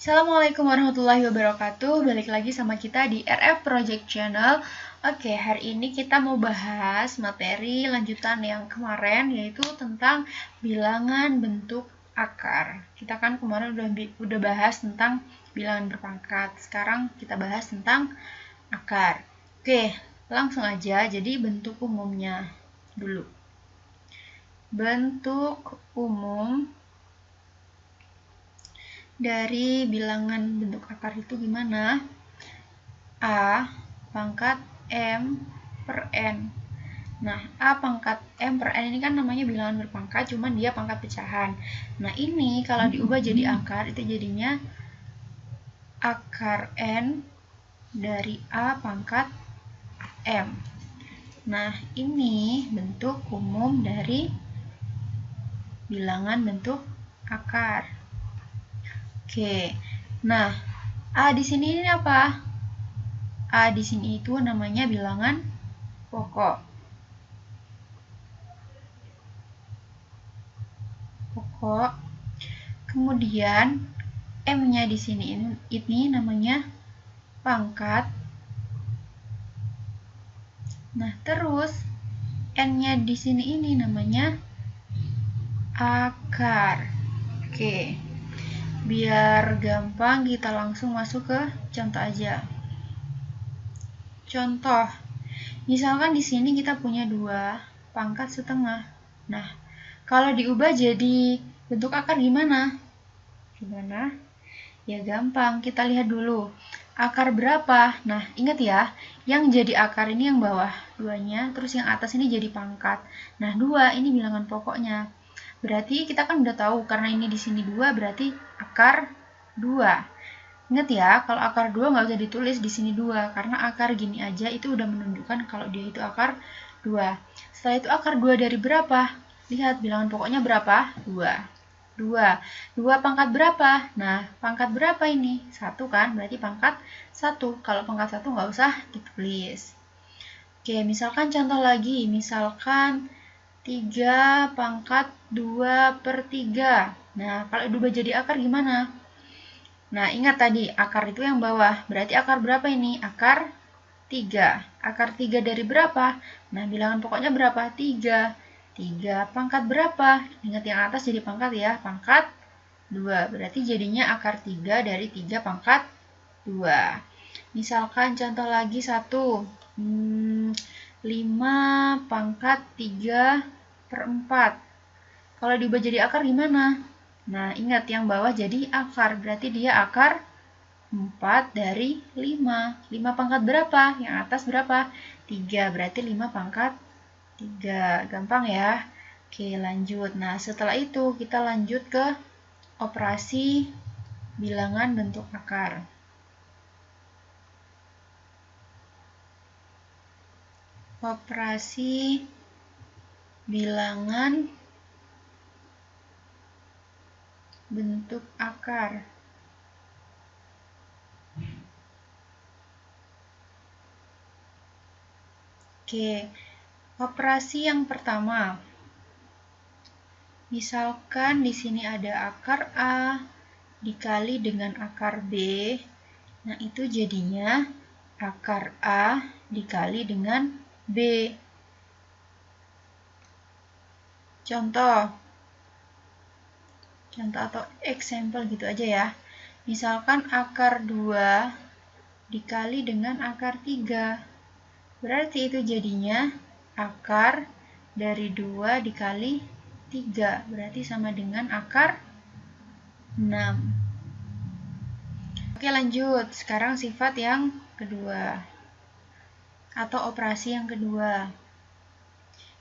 Assalamualaikum warahmatullahi wabarakatuh. Balik lagi sama kita di RF Project Channel. Oke, hari ini kita mau bahas materi lanjutan yang kemarin, yaitu tentang bilangan bentuk akar. Kita kan kemarin udah bahas tentang bilangan berpangkat. Sekarang kita bahas tentang akar. Oke, langsung aja. Jadi bentuk umumnya dulu. Bentuk umum dari bilangan bentuk akar itu gimana? A pangkat M per N. Nah, A pangkat M per N ini kan namanya bilangan berpangkat, cuman dia pangkat pecahan. Nah, ini kalau diubah jadi akar, itu jadinya akar N dari A pangkat M. Nah, ini bentuk umum dari bilangan bentuk akar. Oke, nah A di sini ini apa? A di sini itu namanya bilangan pokok. Kemudian M-nya di sini ini namanya pangkat. Nah, terus N-nya di sini ini namanya akar. Oke. Biar gampang, kita langsung masuk ke contoh aja. Contoh, misalkan di sini kita punya 2 pangkat setengah. Nah, kalau diubah jadi bentuk akar gimana? Ya gampang, kita lihat dulu. Akar berapa? Nah, ingat ya, yang jadi akar ini yang bawah 2-nya, terus yang atas ini jadi pangkat. Nah, 2 ini bilangan pokoknya. Berarti kita kan udah tahu, karena ini di sini 2, berarti akar 2. Ingat ya, kalau akar 2 nggak usah ditulis di sini 2, karena akar gini aja itu udah menunjukkan kalau dia itu akar 2. Setelah itu akar 2 dari berapa? Lihat, bilangan pokoknya berapa? 2. 2 pangkat berapa? Nah, pangkat berapa ini? 1 kan, berarti pangkat 1. Kalau pangkat 1 nggak usah ditulis. Oke, misalkan contoh lagi, misalkan 3 pangkat 2 per 3. Nah, kalau diubah jadi akar gimana? Nah, ingat tadi, akar itu yang bawah. Berarti akar berapa ini? Akar 3. Akar 3 dari berapa? Nah, bilangan pokoknya berapa? 3. 3 pangkat berapa? Ingat yang atas jadi pangkat ya, pangkat 2. Berarti jadinya akar 3 dari 3 pangkat 2. Misalkan contoh lagi 1. 5 pangkat 3 per 4. Kalau diubah jadi akar gimana? Nah, ingat yang bawah jadi akar, berarti dia akar 4 dari 5. 5 pangkat berapa? Yang atas berapa? 3, berarti 5 pangkat 3. Gampang ya? Oke, lanjut. Nah, setelah itu kita lanjut ke operasi bilangan bentuk akar. Operasi bilangan bentuk akar. Oke, operasi yang pertama. Misalkan di sini ada akar A dikali dengan akar B. Nah, itu jadinya akar A dikali dengan B. Contoh atau example gitu aja ya. Misalkan akar 2 dikali dengan akar 3. Berarti itu jadinya akar dari 2 dikali 3. Berarti sama dengan akar 6. Oke, lanjut. Sekarang sifat yang kedua. Atau operasi yang kedua.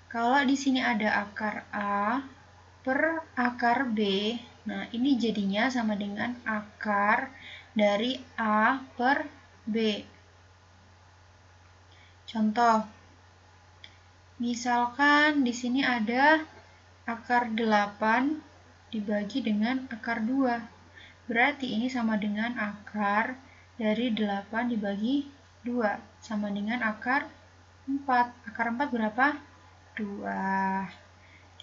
Kalau di sini ada akar A per akar B, nah ini jadinya sama dengan akar dari A per B. Contoh, misalkan di sini ada akar 8 dibagi dengan akar 2. Berarti ini sama dengan akar dari 8 dibagi 2, sama dengan akar 4. Akar 4 berapa? 2.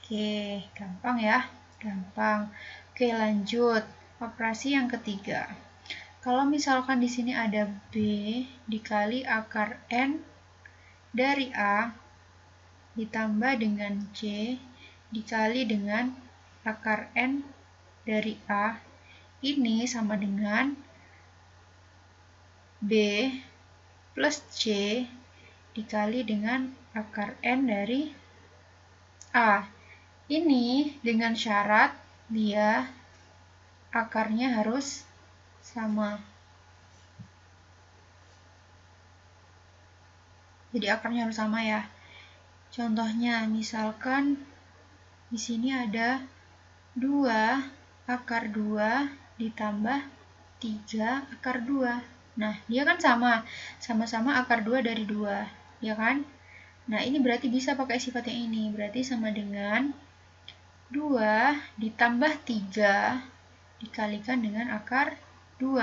Oke, gampang ya? Gampang. Oke, lanjut. Operasi yang ketiga. Kalau misalkan di sini ada B dikali akar N dari A ditambah dengan C dikali dengan akar N dari A, ini sama dengan B plus C dikali dengan akar N dari A. Ini dengan syarat dia akarnya harus sama. Jadi akarnya harus sama ya. Contohnya, misalkan di sini ada 2 akar 2 ditambah 3 akar 2. Nah, dia kan sama-sama akar 2 dari 2, ya kan? Nah, ini berarti bisa pakai sifat yang ini. Berarti sama dengan 2 ditambah 3 dikalikan dengan akar 2.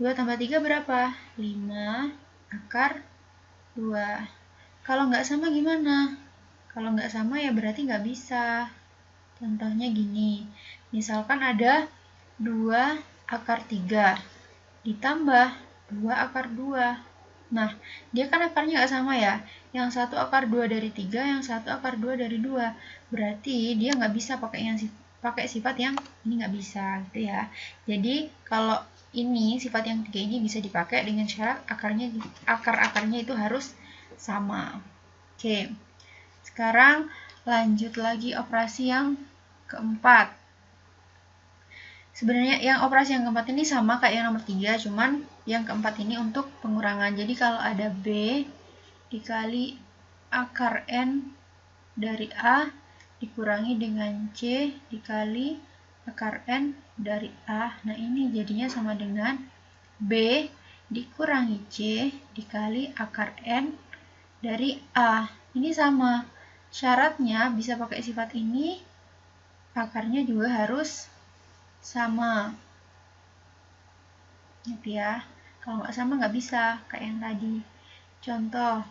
2 tambah 3 berapa? 5 akar 2. Kalau nggak sama gimana? Kalau nggak sama ya berarti nggak bisa. Contohnya gini, misalkan ada 2 akar 3 ditambah 2 akar 2. Nah, dia kan akarnya nggak sama ya. Yang satu akar 2 dari 3, yang satu akar 2 dari 2. Berarti dia nggak bisa pakai sifat yang ini nggak bisa gitu ya. Jadi, kalau ini sifat yang 3 ini bisa dipakai dengan syarat akar-akarnya itu harus sama. Oke. Sekarang lanjut lagi operasi yang keempat. Sebenarnya yang operasi yang keempat ini sama kayak yang nomor 3, cuman yang keempat ini untuk pengurangan. Jadi kalau ada B dikali akar N dari A dikurangi dengan C dikali akar N dari A. Nah, ini jadinya sama dengan B dikurangi C dikali akar N dari A. Ini sama. Syaratnya bisa pakai sifat ini, akarnya juga harus sama. Gitu ya. Kalau nggak sama nggak bisa, kayak yang tadi. Contoh.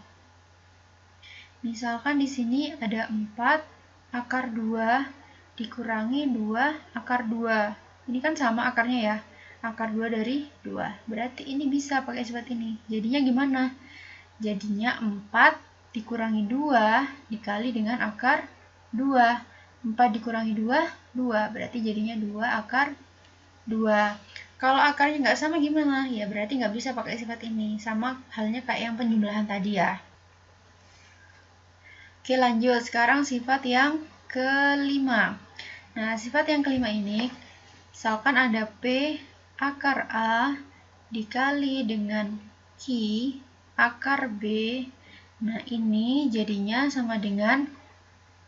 Misalkan di sini ada 4 akar 2 dikurangi 2 akar 2. Ini kan sama akarnya ya. Akar 2 dari 2. Berarti ini bisa pakai sifat ini. Jadinya gimana? Jadinya 4 dikurangi 2 dikali dengan akar 2. 4 dikurangi 2, 2. Berarti jadinya 2 akar 2. Kalau akarnya nggak sama gimana? Ya berarti nggak bisa pakai sifat ini. Sama halnya kayak yang penjumlahan tadi ya. Oke, lanjut. Sekarang sifat yang kelima. Nah, sifat yang kelima ini, misalkan ada P akar A dikali dengan Q akar B. Nah, ini jadinya sama dengan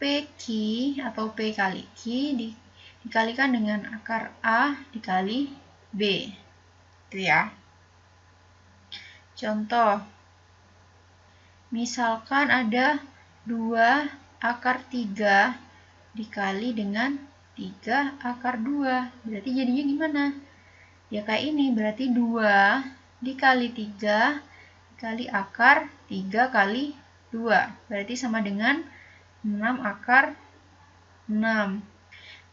PQ atau P kali Q dikalikan dengan akar A dikali B. Itu ya. Contoh, misalkan ada 2 akar 3 dikali dengan 3 akar 2. Berarti jadinya gimana? Ya kayak ini, berarti 2 dikali 3 dikali akar 3 kali 2. Berarti sama dengan 6 akar 6.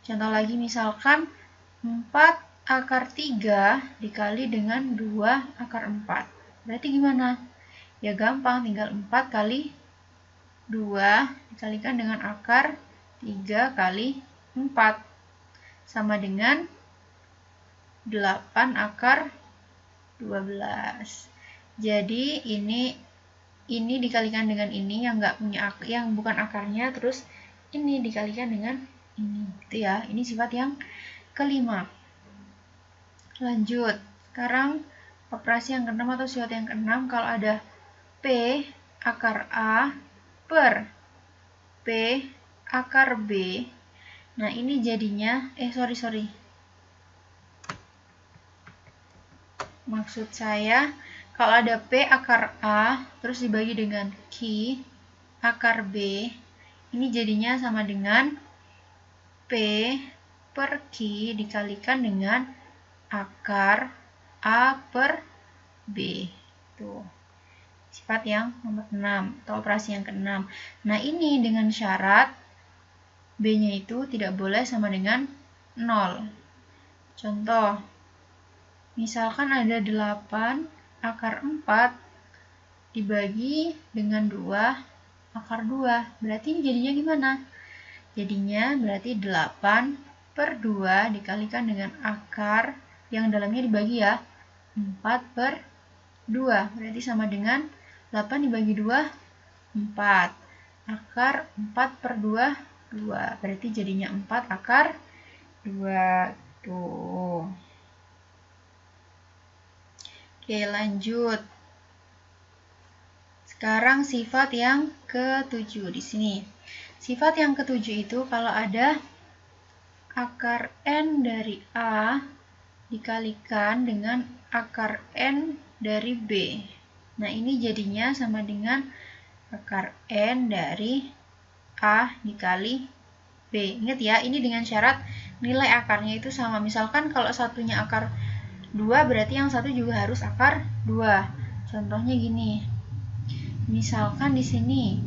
Contoh lagi misalkan 4 akar 3 dikali dengan 2 akar 4. Berarti gimana? Ya gampang, tinggal 4 kali 2 dikalikan dengan akar 3 kali 4. Sama dengan 8 akar 12. Jadi ini dikalikan dengan ini yang nggak punya yang bukan akarnya, terus ini dikalikan dengan ini gitu ya. Ini sifat yang kelima. Lanjut. Sekarang operasi yang keenam atau sifat yang keenam, kalau ada P akar A per P akar B. Nah, ini jadinya maksud saya kalau ada P akar A terus dibagi dengan Q akar B, ini jadinya sama dengan P per Q dikalikan dengan akar A per B. Tuh. Sifat yang nomor 6 atau operasi yang ke-6. Nah, ini dengan syarat B-nya itu tidak boleh sama dengan 0. Contoh, Misalkan ada 8 akar 4 dibagi dengan 2 akar 2. Berarti ini jadinya gimana? Jadinya berarti 8/2 dikalikan dengan akar yang dalamnya dibagi ya. 4/2. Berarti sama dengan 8 dibagi 2, 4. Akar 4/2, 2. Berarti jadinya 4 akar 2. Tuh. Oke, lanjut. Sekarang sifat yang ke-7 di sini. Sifat yang ke-7 itu kalau ada akar N dari A dikalikan dengan akar N dari B. Nah, ini jadinya sama dengan akar N dari A dikali B. Ingat ya, ini dengan syarat nilai akarnya itu sama. Misalkan kalau satunya akar 2, berarti yang satu juga harus akar 2. Contohnya gini. Misalkan di sini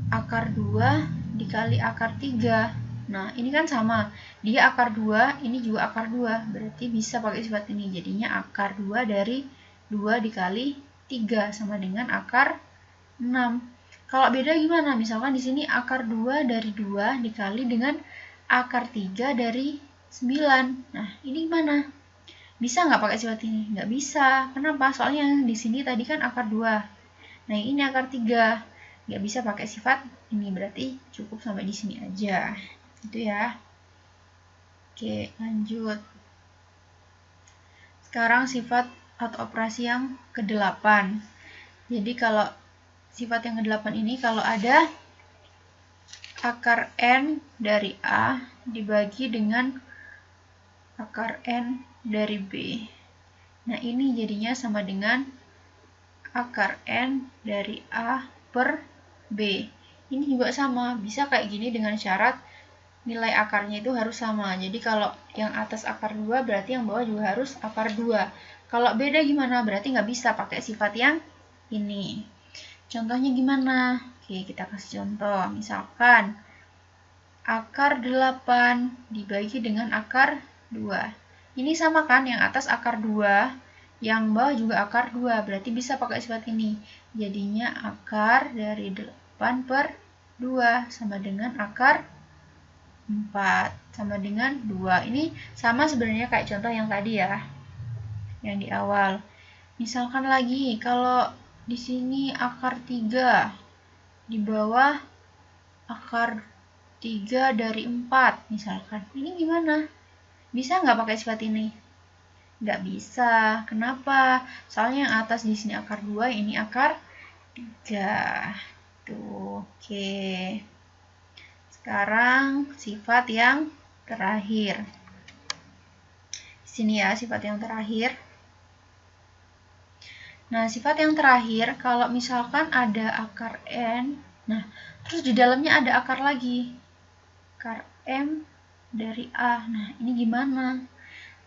akar 2 dikali akar 3. Nah, ini kan sama. Dia akar 2, ini juga akar 2. Berarti bisa pakai sifat ini. Jadinya akar 2 dari 2 dikali 3 sama dengan akar 6. Kalau beda gimana? Misalkan di sini akar 2 dari 2 dikali dengan akar 3 dari 9. Nah, ini gimana? Bisa nggak pakai sifat ini? Nggak bisa. Kenapa? Soalnya di sini tadi kan akar 2. Nah, ini akar 3. Nggak bisa pakai sifat ini. Berarti cukup sampai di sini aja. Itu ya. Oke, lanjut. Sekarang sifat atau operasi yang ke-8. Jadi kalau sifat yang ke-8 ini kalau ada akar N dari A dibagi dengan akar N dari B. Nah, ini jadinya sama dengan akar N dari A per B. Ini juga sama, bisa kayak gini dengan syarat nilai akarnya itu harus sama. Jadi kalau yang atas akar 2 berarti yang bawah juga harus akar 2. Kalau beda gimana? Berarti nggak bisa pakai sifat yang ini. Contohnya gimana? Oke, kita kasih contoh. Misalkan akar 8 dibagi dengan akar 2. Ini sama kan? Yang atas akar 2, yang bawah juga akar 2. Berarti bisa pakai sifat ini. Jadinya akar dari 8/2 sama dengan akar 4 sama dengan 2. Ini sama sebenarnya kayak contoh yang tadi ya, yang di awal. Misalkan lagi kalau di sini akar 3 di bawah akar 3 dari 4 misalkan. Ini gimana? Bisa nggak pakai sifat ini? Nggak bisa. Kenapa? Soalnya yang atas di sini akar 2, ini akar 3. Tuh, oke. Sekarang sifat yang terakhir. Di sini ya sifat yang terakhir. Nah, sifat yang terakhir kalau misalkan ada akar N, nah, terus di dalamnya ada akar lagi. Akar M dari A. Nah, ini gimana?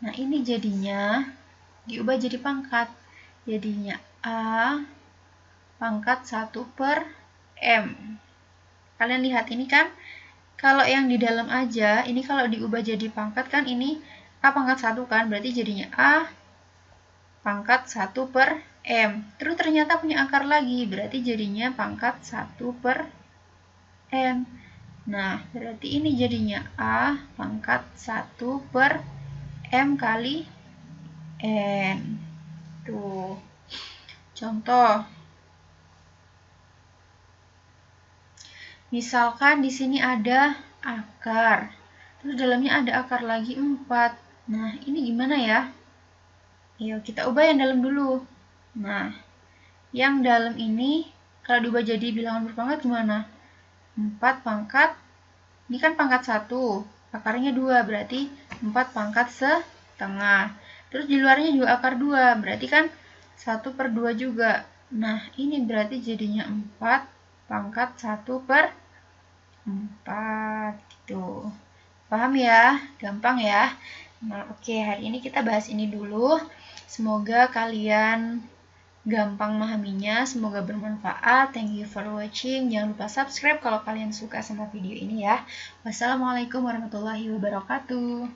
Nah, ini jadinya diubah jadi pangkat. Jadinya A pangkat 1/M. Kalian lihat ini kan? Kalau yang di dalam aja, ini kalau diubah jadi pangkat kan ini A pangkat 1 kan, berarti jadinya A pangkat 1/M. Terus ternyata punya akar lagi, berarti jadinya pangkat 1/M. Nah, berarti ini jadinya A pangkat 1/M kali N. Tuh, contoh. Misalkan di sini ada akar, terus dalamnya ada akar lagi 4. Nah, ini gimana ya? Yuk, kita ubah yang dalam dulu. Nah, yang dalam ini, kalau diubah jadi bilangan berpangkat gimana? 4 pangkat, ini kan pangkat 1, akarnya 2, berarti 4 pangkat setengah. Terus di luarnya juga akar 2, berarti kan 1/2 juga. Nah, ini berarti jadinya 4 pangkat 1/4 gitu. Paham ya? Gampang ya? Nah, oke, hari ini kita bahas ini dulu. Semoga kalian gampang memahaminya, semoga bermanfaat. Thank you for watching. Jangan lupa subscribe kalau kalian suka sama video ini ya. Wassalamualaikum warahmatullahi wabarakatuh.